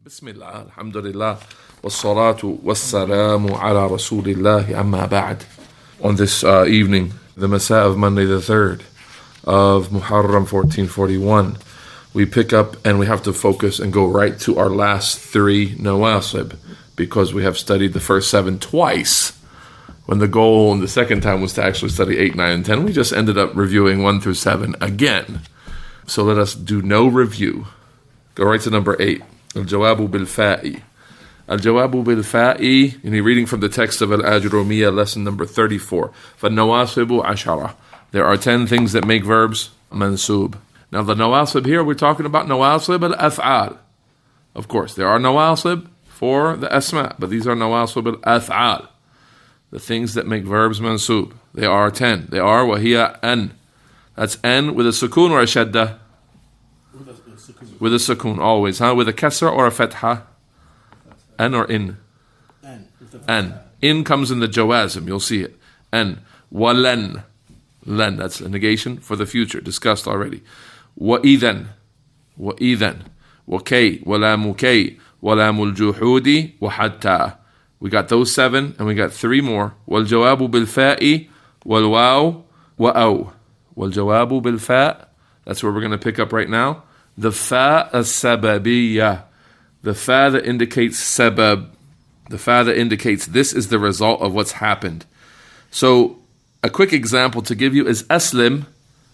بسم الله الحمد لله والصلاة والسلام على رسول الله أما بعد. On this evening, the Masa of Monday the 3rd of Muharram 1441, we pick up and we have to focus and go right to our last three nawasib because we have studied the first 7 twice. When the goal in the second time was to actually study 8, 9, and 10, we just ended up reviewing 1 through 7 again. So let us do no review. Go right to number 8. Al-Jawabu bil-Fa'i. Al-Jawabu bil-Fa'i, and he's reading from the text of Al-Ajrumiyya, lesson number 34. فَالنَّوَاسِبُ عَشَرَةٌ. There are 10 things that make verbs Mansoob. Now the nawasib here, we're talking about nawasib al-af'al. Of course, there are nawasib for the asma, but these are nawasib al-af'al. The things that make verbs Mansoob. They are 10. They are وَهِيَ an. That's an with a sukoon or a shadda? With a sukoon, always. With a kasra or a fatha? An or in? An. In comes in the jawazim, you'll see it. An. Walan. Len, that's a negation for the future, discussed already. Wa'idhan. Wa'idhan. Wakay. Walamukay. Walamul juhudi. Wahatta. We got those 7, and we got 3 more. Wal-jawabu bil-fa'i. Wal-waw. Wa'aw. Wal-jawabu bil-fa'. That's where we're going to pick up right now. The fa as-sababiyya. The fa that indicates sabab. The fa that indicates this is the result of what's happened. So, a quick example to give you is aslim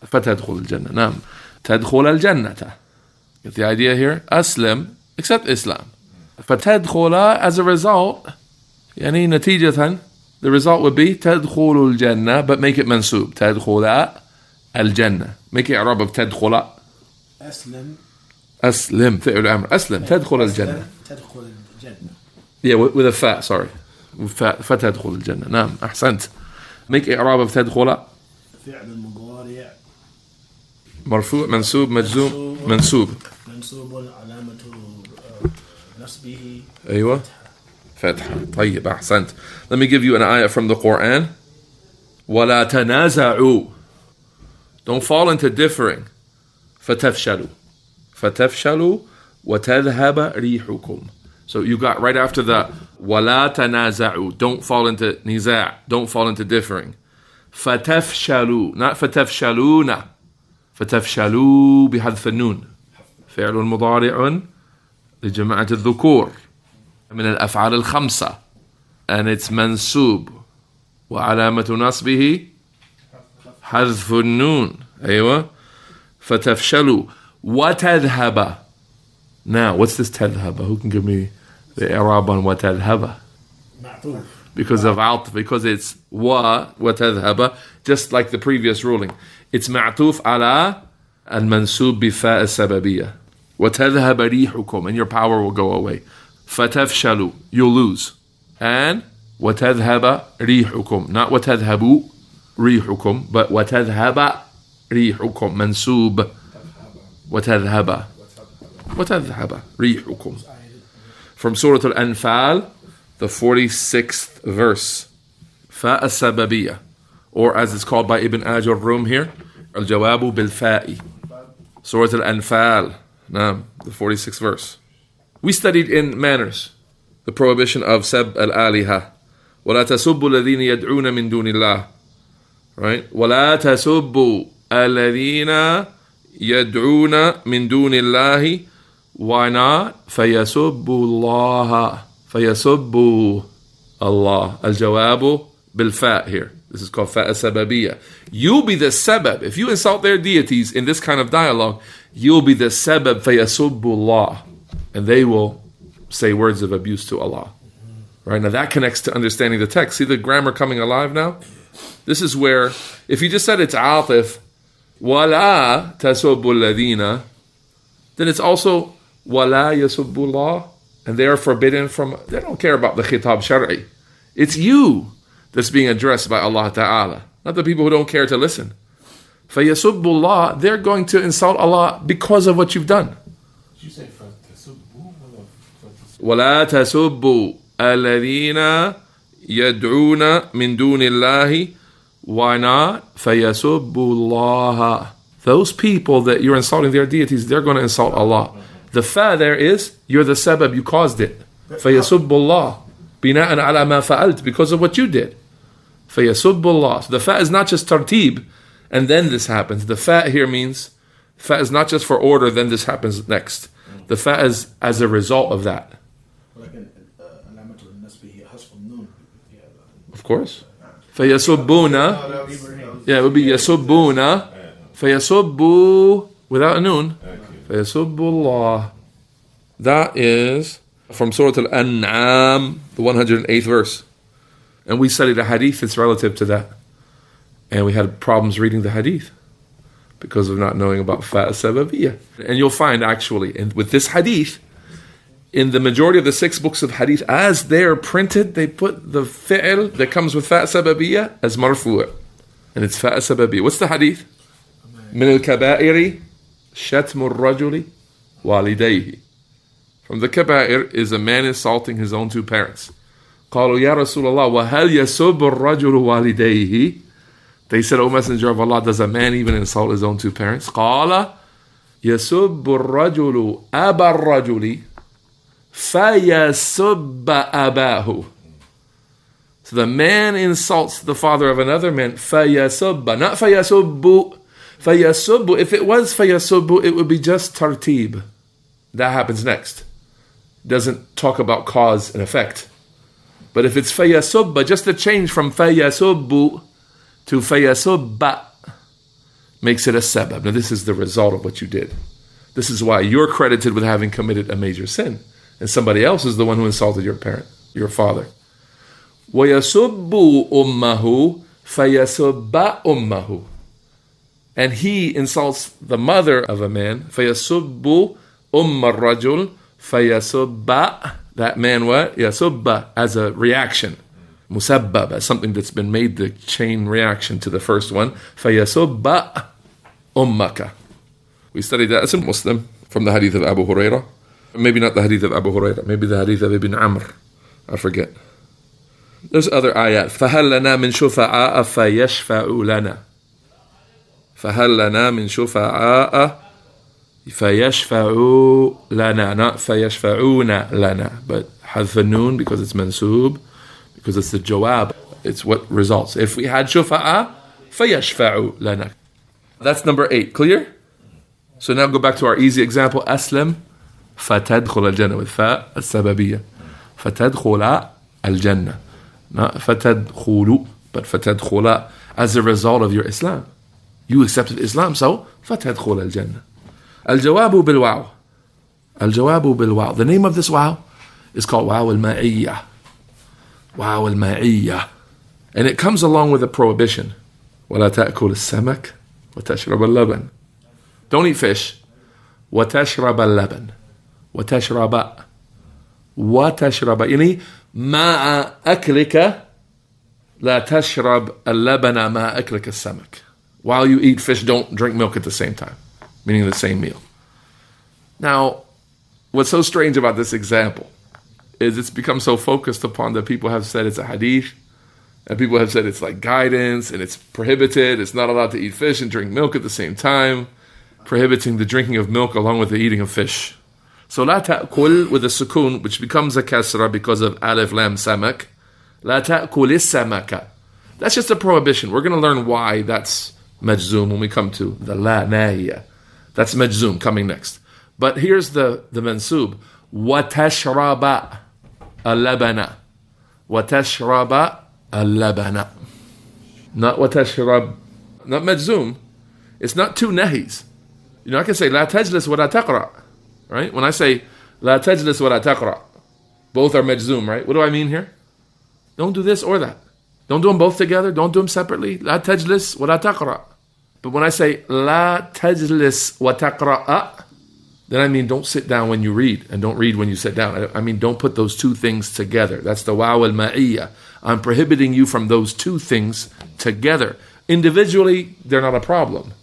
fatadkhul al-jannah. Naam. Tadkhul al-jannata. Get the idea here? Aslim, accept Islam. Fatadkhula, as a result, yani natijatan, the result would be tadkhulu al-jannah, but make it mansoob. Tadkhula al-jannah. Make it i'rab of tadkhula. أسلم فعل أمر أسلم تدخل الجنة yeah with a fa, sorry فتدخل الجنة نعم أحسنت. make إعراب of تدخل فعل المضارع مرفوع منصوب مجزوم منصوب علامة نصبه أيوة فتحة. طيب أحسنت. Let me give you an ayah from the Quran. ولا تنازعوا. Don't fall into differing. فَتَفْشَلُوا وَتَذْهَبَ رِيحُكُمْ. So you got right after the وَلَا تَنَازَعُوا. Don't fall into niza'. Don't fall into differing. فَتَفْشَلُوا. Not فَتَفْشَلُونَ. فَتَفْشَلُوا بِحَذْفِ النون. فعل مضارع لجماعة الذكور من الأفعال الخمسة. And it's منسوب. وعلامة نصبه حذف النون. أيوة. فَتَفْشَلُوا وَتَذْهَبَ. Now, what's this تذهب? Who can give me the i'rab on وَتَذْهَبَ? Because of عطف, because it's وَتَذْهَبَ, just like the previous ruling. It's معطوف على المنسوب بفاء السببية. وَتَذْهَبَ رِيحُكُمْ, and your power will go away. فَتَفْشَلُوا, you'll lose. And وَتَذْهَبَ رِيحُكُمْ, not وَتَذْهَبُوا رِيحُكُمْ, but وَتَذْهَبَ ريحكم منسوب وتذهب ريحكم. From Surah Al-Anfal, the 46th verse. Fa as-sababiyya, or as it's called by Ibn Ajurrum here, Al-Jawabu bil-Fa'i. Surah Al-Anfal, the 46th verse. We studied in manners the prohibition of sab al-aliha. وَلَا تَسُبُّوا الَّذِينَ يَدْعُونَ مِن دُونِ اللَّهِ. Right? وَلَا تَسُبُّوا الذين يدعون من دون الله. Why not? فيسبوا الله. فيسبوا Allah. الجواب بالفاء here. This is called فاء السببية. You'll be the sabab. If you insult their deities in this kind of dialogue, you'll be the sabab. فيسبوا الله. And they will say words of abuse to Allah. Right? Now that connects to understanding the text. See the grammar coming alive now? This is where, if you just said it's atif, وَلَا تَسُبُّ الَّذِينَ, then it's also وَلَا يَسُبُّ اللَّهِ, and they are forbidden from, they don't care about the khitab shar'i. It's you that's being addressed by Allah Ta'ala, not the people who don't care to listen. فَيَسُبُّ اللَّهِ, they're going to insult Allah because of what you've done. Did you say وَلَا تَسُبُّ الَّذِينَ يَدْعُونَ مِن دُونِ اللَّهِ. Why not? فَيَسُبُّ اللَّهَ. Those people that you're insulting their deities, they're going to insult Allah. The fa there is, you're the sabab, you caused it. فَيَسُبُّ اللَّهِ بِنَاءً عَلَى مَا فَعَلْتَ, because of what you did. فَيَسُبُّ اللَّهِ. So the fa is not just tartib, and then this happens. The fa here means, fa is not just for order, then this happens next. The fa is as a result of that. Of course. فَيَسُبُّونَ. Yeah, it would be يَسُبُّونَ. فَيَسُبُّ without a noon. فَيَسُبُّ اللَّهِ. That is from Surah Al-An'am, the 108th verse. And we studied a hadith that's relative to that. And we had problems reading the hadith because of not knowing about fa sababiyya. And you'll find actually, with this hadith, in the majority of the 6 books of hadith, as they're printed, they put the fi'l that comes with fa sababiyya as marfu'. And it's fa sababiyya. What's the hadith? من الكبائر شتم الرجل والديه. From the kaba'ir is a man insulting his own 2 parents. قالوا يا رسول الله وهل يسب الرجل والديه. They said, O Messenger of Allah, does a man even insult his own 2 parents? قال يسب الرجل أبا الرجل فيسب أباه. So the man insults the father of another man. فيسب, not فيسب. فَيَسُبُّ, if it was فَيَسُبُّ, it would be just tartib. That happens next. Doesn't talk about cause and effect. But if it's فَيَسُبَّ, just the change from فَيَسُبُّ to فَيَسُبَّ makes it a sabab. Now this is the result of what you did. This is why you're credited with having committed a major sin. And somebody else is the one who insulted your parent, your father. وَيَسُبُّ أُمَّهُ فَيَسُبَّ أُمَّهُ. And he insults the mother of a man. فَيَسُبُّ أُمَّ الرَّجُلِ فَيَسُبَّ. That man what? يَسُبَّ, as a reaction. Musabbab, as something that's been made the chain reaction to the first one. فَيَسُبَّ أُمَّكَ. We studied that as a Muslim from the hadith of Abu Hurairah. Maybe not the hadith of Abu Hurairah. Maybe the hadith of Ibn Amr. I forget. There's other ayat. فَهَلْ لَنَا مِنْ شُفَعَاءَ فَيَشْفَعُ لَنَا. فهل لنا من شفعاء فيشفعوا لنا, not فيشفعون لنا, but حذف النون because it's Mansoob, because it's the jawab, it's what results. If we had شفعاء فيشفعوا لنا. That's number 8. Clear? So now go back to our easy example. أسلم فتدخل الجنة with فاء السببية. فتدخل الجنة, not فتدخل, but فتدخل as a result of your Islam. You accepted Islam, so فتدخل الجنة. الجواب بالواو. الجواب بالواو. The name of this واو is called واو المعية. واو المعية. And it comes along with a prohibition. ولا تأكل السمك وتشرب اللبن. Don't eat fish. وتشرب اللبن. وتشرب يعني مع أكلك لا تشرب اللبن مع أكلك السمك. While you eat fish, don't drink milk at the same time, meaning the same meal. Now, what's so strange about this example is it's become so focused upon that people have said it's a hadith, and people have said it's like guidance, and it's prohibited, it's not allowed to eat fish and drink milk at the same time, prohibiting the drinking of milk along with the eating of fish. So la ta'kul with a sukoon, which becomes a kasra because of alif lam samak. La ta'kul is samaka. That's just a prohibition. We're going to learn why that's majzoom when we come to the la nahiya. That's majzoom coming next. But here's the mansoob. وَتَشْرَبَ اللَّبَنَ. وَتَشْرَبَ اللَّبَنَ. Not وَتَشْرَب. Not majzoom. It's not 2 nahis. You know, I can say لا تجلس ولا تقرأ. Right? When I say لا تجلس ولا تقرأ, both are majzoom, right? What do I mean here? Don't do this or that. Don't do them both together. Don't do them separately. لا تجلس ولا تقرأ. But when I say لا تجلس وتقرأ, then I mean don't sit down when you read and don't read when you sit down. I mean don't put those 2 things together. That's the waw al-ma'iyya. I'm prohibiting you from those 2 things together. Individually, they're not a problem.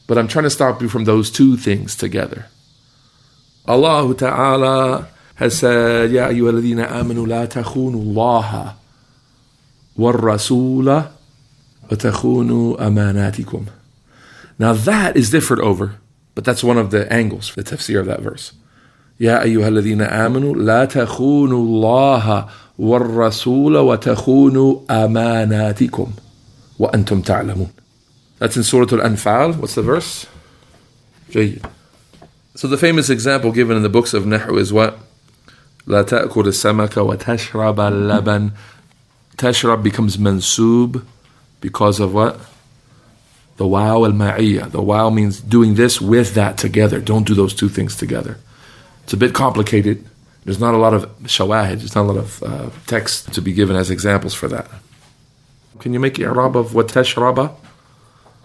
But I'm trying to stop you from those 2 things together. Allah Ta'ala has said, يَا أَيُّهَا الَّذِينَ آمَنُوا لَا تَخُونُوا اللَّهَ وَالرَّسُولَ وَتَخُونُوا أَمَانَاتِكُمْ. Now that is differed over, but that's one of the angles, the tafsir of that verse. يا أيها الذين آمنوا لا تخونوا الله والرسول وتخونوا أماناتكم وأنتم تعلمون. That's in Surah Al-Anfal. What's the verse? جيد. So the famous example given in the books of Nahu is what? لا تأكل السمك وتشرب اللبن. Tashrab becomes Mansoob because of what? The waw al-ma'iyya. The waw means doing this with that together. Don't do those two things together. It's a bit complicated. There's not a lot of shawahid. There's not a lot of text to be given as examples for that. Can you make i'rab of وتشرب?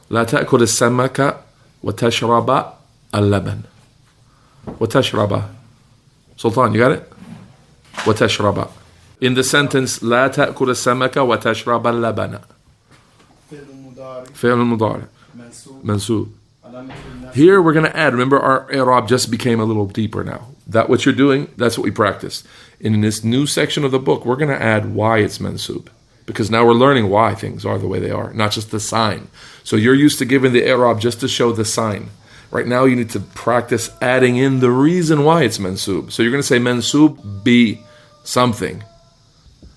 لا تأكل السمك وتشرب اللبن. وتشرب. Sultan, you got it? وتشرب. In the sentence لا تأكل السمك وتشرب اللبن. فعل المضارع. Mansoob. Here we're going to add, remember our i'rab just became a little deeper now. That what you're doing, that's what we practiced. In this new section of the book, we're going to add why it's Mansoob. Because now we're learning why things are the way they are, not just the sign. So you're used to giving the i'rab just to show the sign. Right now you need to practice adding in the reason why it's Mansoob. So you're going to say Mansoob be something.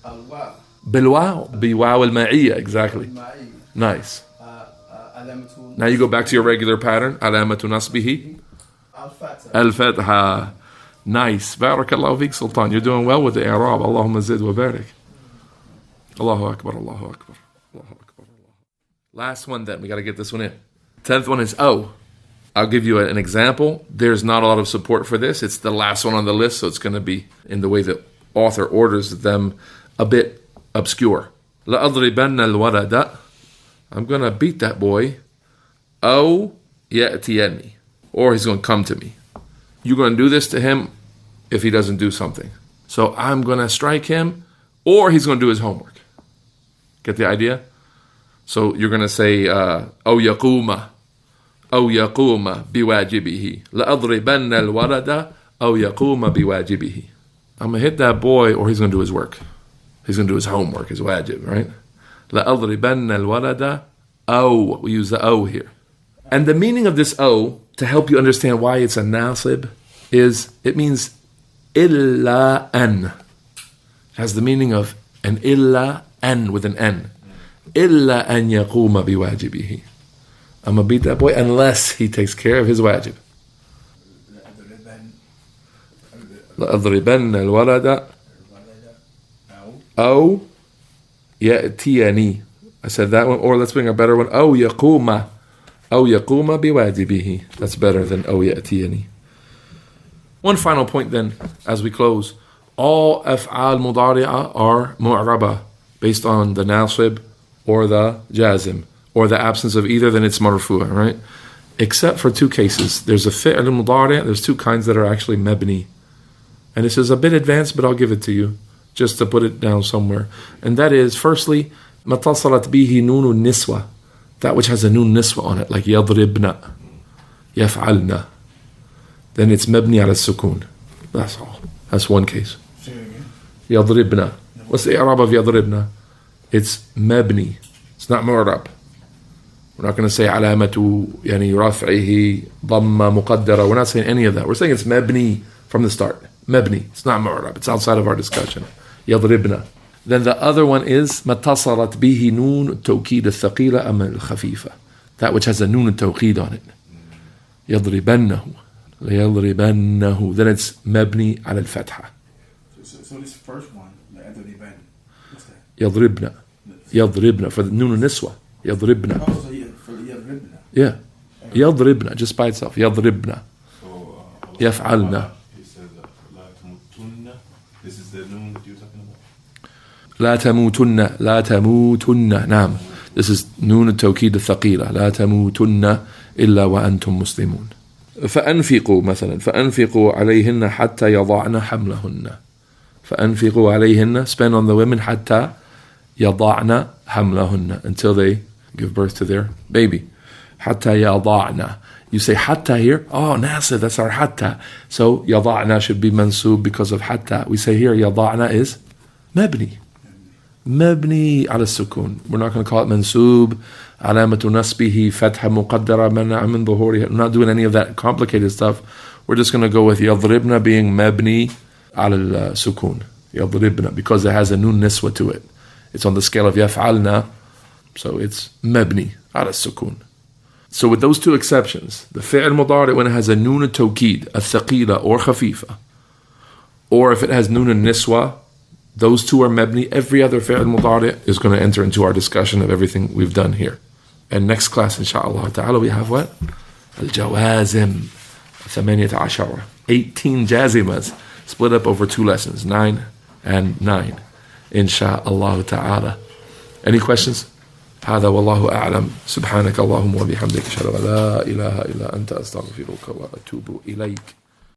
Bilwaw. Biwaw al-ma'iyya, exactly. Nice. Now you go back to your regular pattern. Alamatu nasbihi. Al-fatha. Nice. Barakallahu feek, Sultan. You're doing well with the i'rab. Allahumma zid wa barik. Allahu Akbar, Allahu Akbar, Allahu Akbar. Last one then. We got to get this one in. 10th one is O. I'll give you an example. There's not a lot of support for this. It's the last one on the list, so it's going to be in the way the author orders them a bit obscure. لَأَضْرِبَنَّ الْوَلَدَ. I'm going to beat that boy. أَوْ يَأْتِيَنِّي. Or he's going to come to me. You're going to do this to him if he doesn't do something. So I'm going to strike him, or he's going to do his homework. Get the idea? So you're going to say, أَوْ يَقُومَ أَوْ يَقُومَ بِوَاجِبِهِ لَأَضْرِبَنَّ الْوَلَدَ أَوْ يَقُومَ بِوَاجِبِهِ. I'm going to hit that boy, or he's going to do his work. He's going to do his homework, his wajib, right? لَأَضْرِبَنَّ الْوَلَدَ أَوْ. We use the O here. And the meaning of this O, to help you understand why it's a nasib, is it means إِلَّا أَن. It has the meaning of an إِلَّا أَن with an N. إِلَّا أَن يَقُومَ بِوَاجِبِهِ. I'm going to beat that boy unless he takes care of his wajib. لَأَضْرِبَنَّ الْوَلَدَ أَوْ يَأْتِيَنِي. I said that one, or let's bring a better one. أَوْ يَقُومَ بِوَاجِبِهِ. That's better than أَوْ يَأْتِيَنِي. One final point then, as we close. All af'al mudari'ah are mu'raba, based on the nasib or the jazim, or the absence of either, then it's marfu'a, right? Except for two cases. There's a fi'l mudari', there's two kinds that are actually mabni. And this is a bit advanced, but I'll give it to you, just to put it down somewhere. And that is, firstly, مَتَصَلَتْ بِهِ نُونُ النِّسْوَةِ. That which has a nun niswa on it, like يَضْرِبْنَا, يَفْعَلْنَا. Then it's mabni ala sukun. That's all. That's one case. يَضْرِبْنَا. What's the i'rab of يَضْرِبْنَا? It's mabni. It's not mu'rab. We're not going to say alamatu yani raf'ihi dhamma muqaddara. We're not saying any of that. We're saying it's mabni from the start. Mabni. It's not mu'rab. It's outside of our discussion. يَضْرِبْنَا. Then the other one is مَتَّصَلَتْ بِهِ نُونُ التَّوْكِيدَ الثَّقِيلَ أَمَّ الْخَفِيفَ. That which has a nun al-tawqid on it. يَضْرِبَنَّهُ لَيَضْرِبَنَّهُ. Then it's مبني على الفتحة. So this first one, يَضْرِبَنَّ. What's that? يضربنا. يضربنا for the nun niswa. يضربنا. Oh, so for يضربنا. Yeah. يضربنا just by itself. يضربنا. So, يفعلنا. He said لا تموتن. This is the noon that you're talking about. لا تموتن. لا تموتن. نعم. This is نون التوكيد الثقيلة. لا تموتن إلا وأنتم مسلمون. فأنفقوا مثلا. فأنفقوا عليهن حتى يضعن حملهن. فأنفقوا عليهن. Spend on the women حتى يضعن حملهن. Until they give birth to their baby. حتى يضعن. You say حتى here. Oh, Nasir, that's our حتى. So يضعن should be mansoob because of حتى. We say here يضعن is مبني. مبني على السكون. We're not going to call it mansoob. علامة نصبه فتحة مقدرة منع من ظهورها. We're not doing any of that complicated stuff. we're just going to go with يضربنا being مبني على السكون. يضربنا, because it has a nun niswa to it. It's on the scale of يفعلنا, so it's مبني على السكون. So with those two exceptions, the fi'l mudari' when it has a nun al-tawkid, al-thaqila or khafifa, or if it has nun al-niswa, those two are mabni. Every other fi'l mudari' is going to enter into our discussion of everything we've done here. And next class, inshallah ta'ala, we have what? Al-jawazim, 18. 18 jazimas, split up over 2 lessons, 9 and 9. Insha'Allah ta'ala. Any questions? هذا والله أعلم. سبحانك اللهم وبحمدك أشهد أن لا إله إلا أنت أستغفرك وأتوب إليك.